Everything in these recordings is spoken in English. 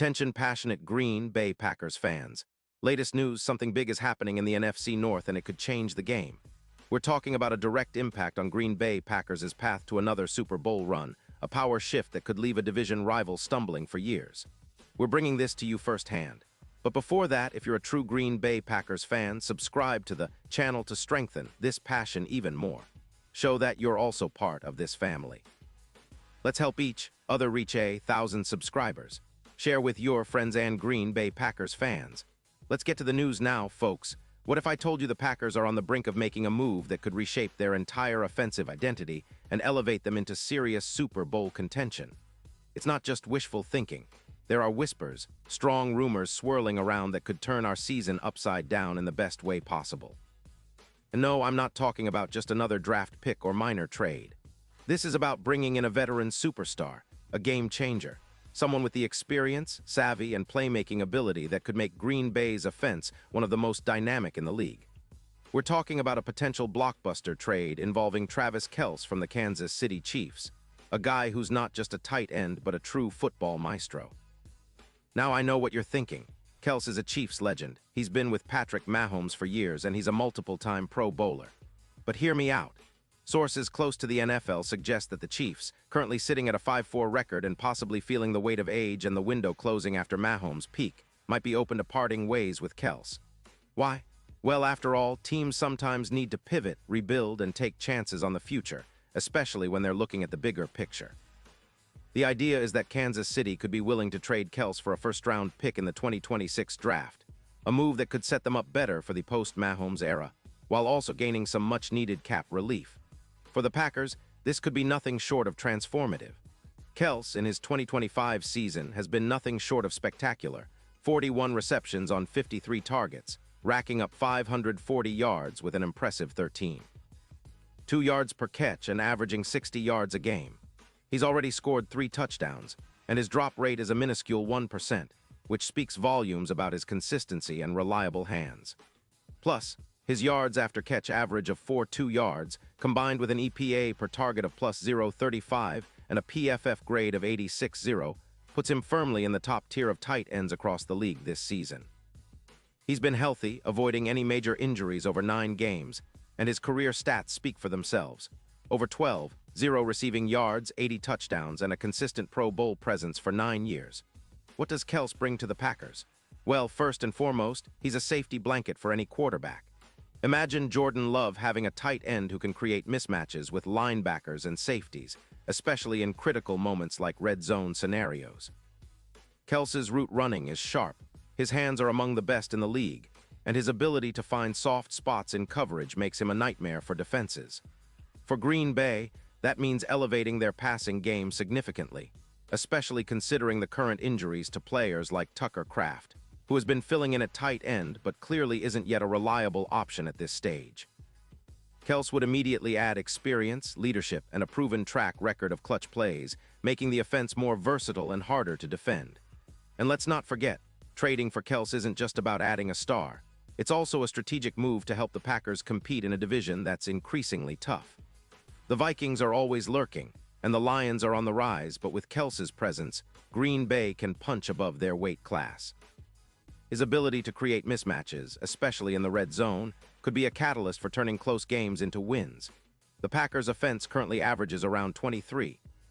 Attention passionate Green Bay Packers fans. Latest news, something big is happening in the NFC North and it could change the game. We're talking about a direct impact on Green Bay Packers' path to another Super Bowl run, a power shift that could leave a division rival stumbling for years. We're bringing this to you firsthand. But before that, if you're a true Green Bay Packers fan, subscribe to the channel to strengthen this passion even more. Show that you're also part of this family. Let's help each other reach 1,000 subscribers. Share with your friends and Green Bay Packers fans. Let's get to the news now, folks. What if I told you the Packers are on the brink of making a move that could reshape their entire offensive identity and elevate them into serious Super Bowl contention? It's not just wishful thinking. There are whispers, strong rumors swirling around that could turn our season upside down in the best way possible. And no, I'm not talking about just another draft pick or minor trade. This is about bringing in a veteran superstar, a game changer, someone with the experience, savvy, and playmaking ability that could make Green Bay's offense one of the most dynamic in the league. We're talking about a potential blockbuster trade involving Travis Kelce from the Kansas City Chiefs, a guy who's not just a tight end but a true football maestro. Now I know what you're thinking. Kelce is a Chiefs legend. He's been with Patrick Mahomes for years and he's a multiple-time Pro Bowler. But hear me out. Sources close to the NFL suggest that the Chiefs, currently sitting at a 5-4 record and possibly feeling the weight of age and the window closing after Mahomes' peak, might be open to parting ways with Kelce. Why? Well, after all, teams sometimes need to pivot, rebuild, and take chances on the future, especially when they're looking at the bigger picture. The idea is that Kansas City could be willing to trade Kelce for a first-round pick in the 2026 draft, a move that could set them up better for the post-Mahomes era, while also gaining some much-needed cap relief. For the Packers, this could be nothing short of transformative. Kelce, in his 2025 season, has been nothing short of spectacular, 41 receptions on 53 targets, racking up 540 yards with an impressive 13. 2 yards per catch and averaging 60 yards a game. He's already scored 3 touchdowns, and his drop rate is a minuscule 1%, which speaks volumes about his consistency and reliable hands. Plus, his yards after catch average of 4.2 yards, combined with an EPA per target of plus 0.35 and a PFF grade of 86.0, puts him firmly in the top tier of tight ends across the league this season. He's been healthy, avoiding any major injuries over 9 games, and his career stats speak for themselves. Over 12, 0 receiving yards, 80 touchdowns, and a consistent Pro Bowl presence for 9 years. What does Kelce bring to the Packers? Well, first and foremost, he's a safety blanket for any quarterback. Imagine Jordan Love having a tight end who can create mismatches with linebackers and safeties, especially in critical moments like red zone scenarios. Kelce's route running is sharp, his hands are among the best in the league, and his ability to find soft spots in coverage makes him a nightmare for defenses. For Green Bay, that means elevating their passing game significantly, especially considering the current injuries to players like Tucker Kraft, who has been filling in at tight end but clearly isn't yet a reliable option at this stage. Kelce would immediately add experience, leadership, and a proven track record of clutch plays, making the offense more versatile and harder to defend. And let's not forget, trading for Kelce isn't just about adding a star. It's also a strategic move to help the Packers compete in a division that's increasingly tough. The Vikings are always lurking, and the Lions are on the rise, but with Kelce's presence, Green Bay can punch above their weight class. His ability to create mismatches, especially in the red zone, could be a catalyst for turning close games into wins. The Packers' offense currently averages around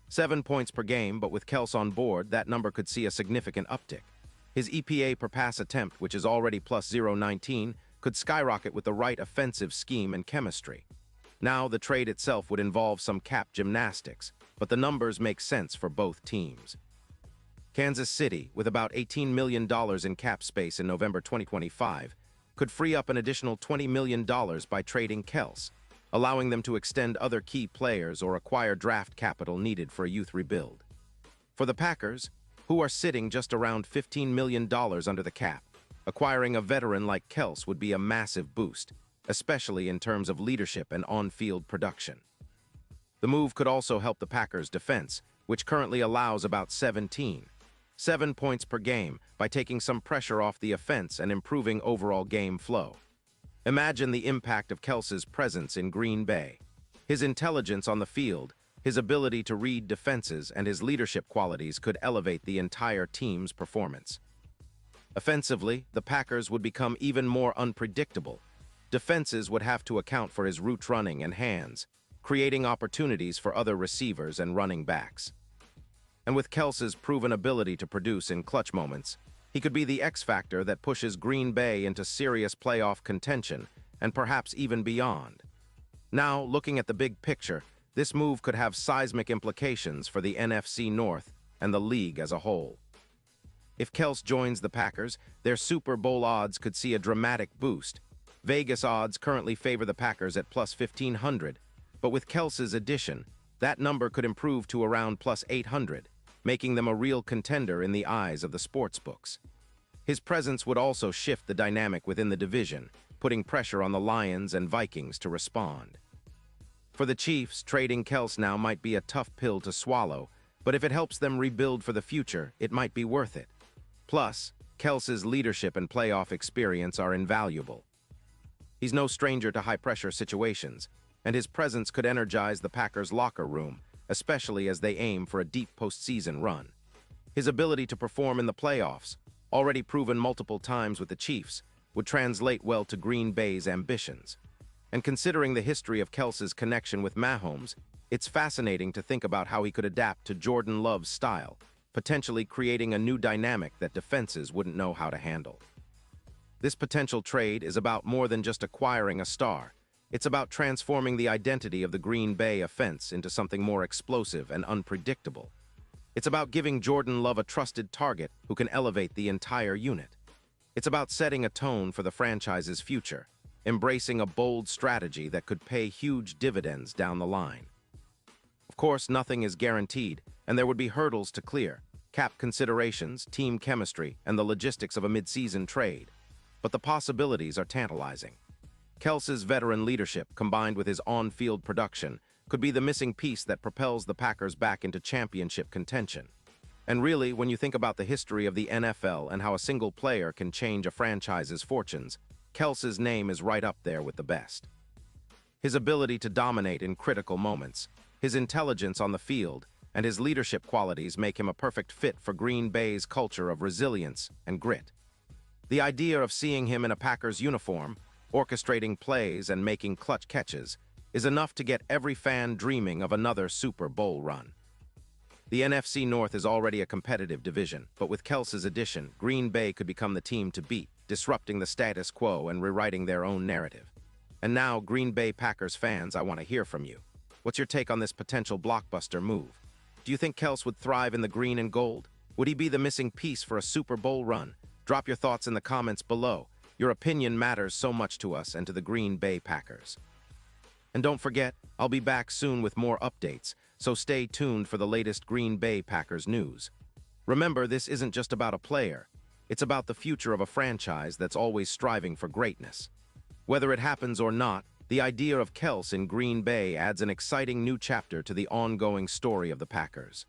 7 points per game, but with Kelce on board, that number could see a significant uptick. His EPA per pass attempt, which is already plus 0.19, could skyrocket with the right offensive scheme and chemistry. Now, the trade itself would involve some cap gymnastics, but the numbers make sense for both teams. Kansas City, with about $18 million in cap space in November 2025, could free up an additional $20 million by trading Kelce, allowing them to extend other key players or acquire draft capital needed for a youth rebuild. For the Packers, who are sitting just around $15 million under the cap, acquiring a veteran like Kelce would be a massive boost, especially in terms of leadership and on-field production. The move could also help the Packers' defense, which currently allows about 7 points per game, by taking some pressure off the offense and improving overall game flow. Imagine the impact of Kelce's presence in Green Bay. His intelligence on the field, His ability to read defenses and his leadership qualities could elevate the entire team's performance. Offensively, the Packers would become even more unpredictable. Defenses would have to account for his route running and hands, creating opportunities for other receivers and running backs. And with Kelce's proven ability to produce in clutch moments, he could be the X factor that pushes Green Bay into serious playoff contention and perhaps even beyond. Now, looking at the big picture, this move could have seismic implications for the NFC North and the league as a whole. If Kelce joins the Packers, their Super Bowl odds could see a dramatic boost. Vegas odds currently favor the Packers at plus 1,500, but with Kelce's addition, that number could improve to around plus 800, making them a real contender in the eyes of the sportsbooks. His presence would also shift the dynamic within the division, putting pressure on the Lions and Vikings to respond. For the Chiefs, trading Kelce now might be a tough pill to swallow, but if it helps them rebuild for the future, it might be worth it. Plus, Kelce's leadership and playoff experience are invaluable. He's no stranger to high-pressure situations, and his presence could energize the Packers' locker room, especially as they aim for a deep postseason run. His ability to perform in the playoffs, already proven multiple times with the Chiefs, would translate well to Green Bay's ambitions. And considering the history of Kelce's connection with Mahomes, it's fascinating to think about how he could adapt to Jordan Love's style, potentially creating a new dynamic that defenses wouldn't know how to handle. This potential trade is about more than just acquiring a star. It's about transforming the identity of the Green Bay offense into something more explosive and unpredictable. It's about giving Jordan Love a trusted target who can elevate the entire unit. It's about setting a tone for the franchise's future, embracing a bold strategy that could pay huge dividends down the line. Of course, nothing is guaranteed, and there would be hurdles to clear, cap considerations, team chemistry, and the logistics of a mid-season trade. But the possibilities are tantalizing. Kelce's veteran leadership, combined with his on-field production, could be the missing piece that propels the Packers back into championship contention. And really, when you think about the history of the NFL and how a single player can change a franchise's fortunes, Kelce's name is right up there with the best. His ability to dominate in critical moments, his intelligence on the field, and his leadership qualities make him a perfect fit for Green Bay's culture of resilience and grit. The idea of seeing him in a Packers uniform, orchestrating plays and making clutch catches, is enough to get every fan dreaming of another Super Bowl run. The NFC North is already a competitive division, but with Kelce's addition, Green Bay could become the team to beat, disrupting the status quo and rewriting their own narrative. And now, Green Bay Packers fans, I want to hear from you. What's your take on this potential blockbuster move? Do you think Kelce would thrive in the green and gold? Would he be the missing piece for a Super Bowl run? Drop your thoughts in the comments below. Your opinion matters so much to us and to the Green Bay Packers. And don't forget, I'll be back soon with more updates, so stay tuned for the latest Green Bay Packers news. Remember, this isn't just about a player. It's about the future of a franchise that's always striving for greatness. Whether it happens or not, the idea of Kelce in Green Bay adds an exciting new chapter to the ongoing story of the Packers.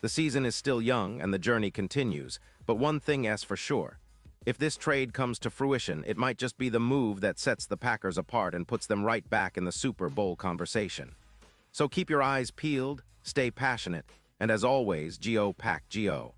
The season is still young and the journey continues, but one thing is for sure. If this trade comes to fruition, it might just be the move that sets the Packers apart and puts them right back in the Super Bowl conversation. So keep your eyes peeled, stay passionate, and as always, Go Pack Go.